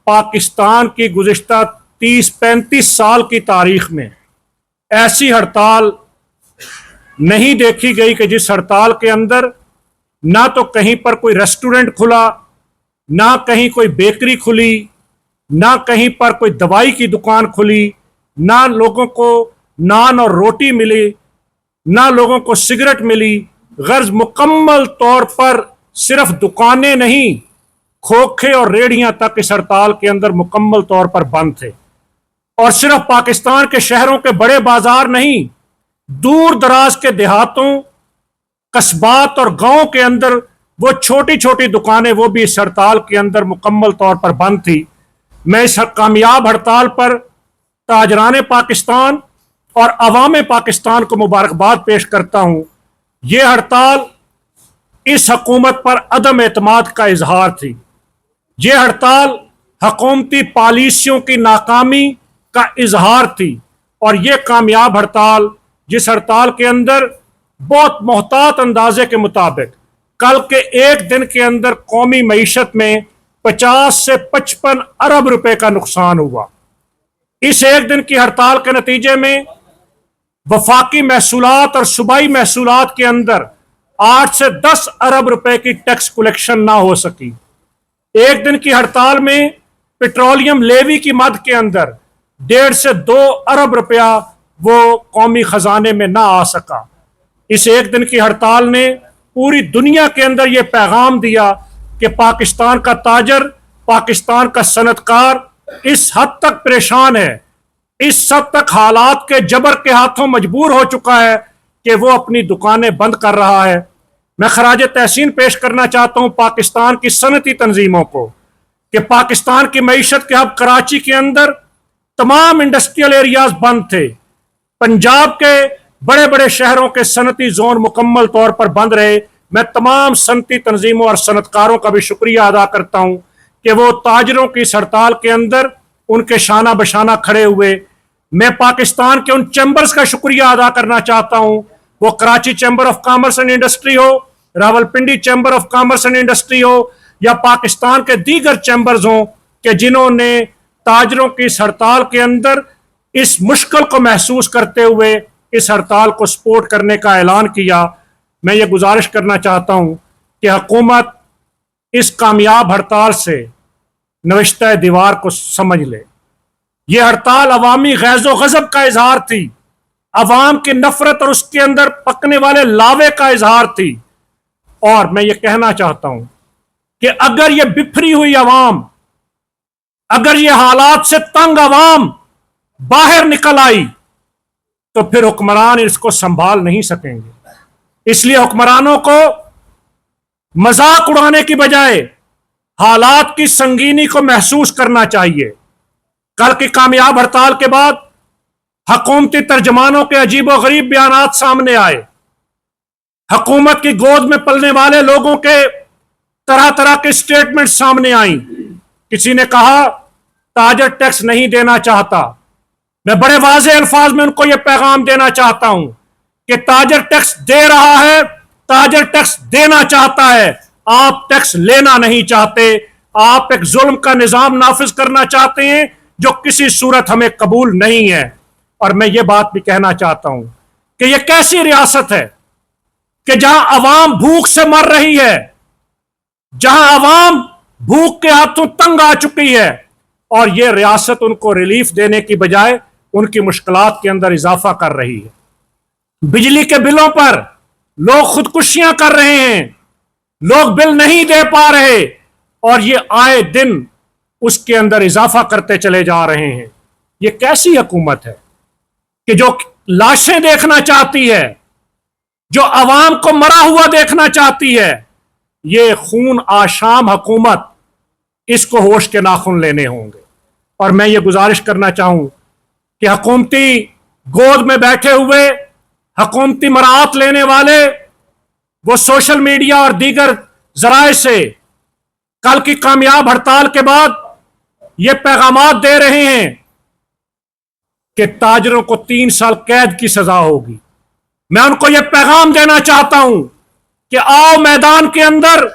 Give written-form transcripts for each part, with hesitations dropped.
پاکستان کی گزشتہ 30-35 سال کی تاریخ میں ایسی ہڑتال نہیں دیکھی گئی کہ جس ہڑتال کے اندر نہ تو کہیں پر کوئی ریسٹورنٹ کھلا، نہ کہیں کوئی بیکری کھلی، نہ کہیں پر کوئی دوائی کی دکان کھلی، نہ لوگوں کو نان اور روٹی ملی، نہ لوگوں کو سگریٹ ملی۔ غرض مکمل طور پر صرف دکانیں نہیں، کھوکھے اور ریڑھیاں تک اس ہڑتال کے اندر مکمل طور پر بند تھے۔ اور صرف پاکستان کے شہروں کے بڑے بازار نہیں، دور دراز کے دیہاتوں، قصبات اور گاؤں کے اندر وہ چھوٹی چھوٹی دکانیں وہ بھی اس ہڑتال کے اندر مکمل طور پر بند تھی۔ میں اس کامیاب ہڑتال پر تاجران پاکستان اور عوام پاکستان کو مبارکباد پیش کرتا ہوں۔ یہ ہڑتال اس حکومت پر عدم اعتماد کا اظہار تھی۔ یہ ہڑتال حکومتی پالیسیوں کی ناکامی کا اظہار تھی، اور یہ کامیاب ہڑتال، جس ہڑتال کے اندر بہت محتاط اندازے کے مطابق کل کے ایک دن کے اندر قومی معیشت میں 50 سے 55 ارب روپے کا نقصان ہوا۔ اس ایک دن کی ہڑتال کے نتیجے میں وفاقی محصولات اور صوبائی محصولات کے اندر 8 سے 10 ارب روپے کی ٹیکس کلیکشن نہ ہو سکی۔ ایک دن کی ہڑتال میں پیٹرولیم لیوی کی مد کے اندر 1.5 سے 2 ارب روپیہ وہ قومی خزانے میں نہ آ سکا۔ اس ایک دن کی ہڑتال نے پوری دنیا کے اندر یہ پیغام دیا کہ پاکستان کا تاجر، پاکستان کا صنعت کار اس حد تک پریشان ہے، اس حد تک حالات کے جبر کے ہاتھوں مجبور ہو چکا ہے کہ وہ اپنی دکانیں بند کر رہا ہے۔ میں خراج تحسین پیش کرنا چاہتا ہوں پاکستان کی صنعتی تنظیموں کو کہ پاکستان کی معیشت کے ہب کراچی کے اندر تمام انڈسٹریل ایریاز بند تھے، پنجاب کے بڑے بڑے شہروں کے صنعتی زون مکمل طور پر بند رہے۔ میں تمام صنعتی تنظیموں اور صنعت کاروں کا بھی شکریہ ادا کرتا ہوں کہ وہ تاجروں کی اس ہڑتال کے اندر ان کے شانہ بشانہ کھڑے ہوئے۔ میں پاکستان کے ان چیمبرز کا شکریہ ادا کرنا چاہتا ہوں، وہ Karachi chamber of commerce and industry ہو، Rawalpindi chamber of commerce and industry ہو، یا پاکستان کے دیگر چیمبرز ہوں، کہ جنہوں نے تاجروں کی اس ہڑتال کے اندر اس مشکل کو محسوس کرتے ہوئے اس ہڑتال کو سپورٹ کرنے کا اعلان کیا۔ میں یہ گزارش کرنا چاہتا ہوں کہ حکومت اس کامیاب ہڑتال سے نوشتہ دیوار کو سمجھ لے۔ یہ ہڑتال عوامی غیظ و غضب کا اظہار تھی، عوام کی نفرت اور اس کے اندر پکنے والے لاوے کا اظہار تھی۔ اور میں یہ کہنا چاہتا ہوں کہ اگر یہ بکھری ہوئی عوام، اگر یہ حالات سے تنگ عوام باہر نکل آئی تو پھر حکمران اس کو سنبھال نہیں سکیں گے۔ اس لیے حکمرانوں کو مذاق اڑانے کی بجائے حالات کی سنگینی کو محسوس کرنا چاہیے۔ کل کی کامیاب ہڑتال کے بعد حکومتی ترجمانوں کے عجیب و غریب بیانات سامنے آئے، حکومت کی گود میں پلنے والے لوگوں کے طرح طرح کے سٹیٹمنٹ سامنے آئیں۔ کسی نے کہا تاجر ٹیکس نہیں دینا چاہتا۔ میں بڑے واضح الفاظ میں ان کو یہ پیغام دینا چاہتا ہوں کہ تاجر ٹیکس دے رہا ہے، تاجر ٹیکس دینا چاہتا ہے، آپ ٹیکس لینا نہیں چاہتے۔ آپ ایک ظلم کا نظام نافذ کرنا چاہتے ہیں جو کسی صورت ہمیں قبول نہیں ہے۔ اور میں یہ بات بھی کہنا چاہتا ہوں کہ یہ کیسی ریاست ہے کہ جہاں عوام بھوک سے مر رہی ہے، جہاں عوام بھوک کے ہاتھوں تنگ آ چکی ہے، اور یہ ریاست ان کو ریلیف دینے کی بجائے ان کی مشکلات کے اندر اضافہ کر رہی ہے۔ بجلی کے بلوں پر لوگ خودکشیاں کر رہے ہیں، لوگ بل نہیں دے پا رہے، اور یہ آئے دن اس کے اندر اضافہ کرتے چلے جا رہے ہیں۔ یہ کیسی حکومت ہے کہ جو لاشیں دیکھنا چاہتی ہے، جو عوام کو مرا ہوا دیکھنا چاہتی ہے؟ یہ خون آشام حکومت، اس کو ہوش کے ناخن لینے ہوں گے۔ اور میں یہ گزارش کرنا چاہوں کہ حکومتی گود میں بیٹھے ہوئے، حکومتی مراعات لینے والے، وہ سوشل میڈیا اور دیگر ذرائع سے کل کی کامیاب ہڑتال کے بعد یہ پیغامات دے رہے ہیں کہ تاجروں کو 3 سال قید کی سزا ہوگی۔ میں ان کو یہ پیغام دینا چاہتا ہوں کہ آؤ میدان کے اندر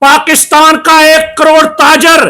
پاکستان کا 1 کروڑ تاجر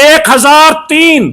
1003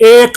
1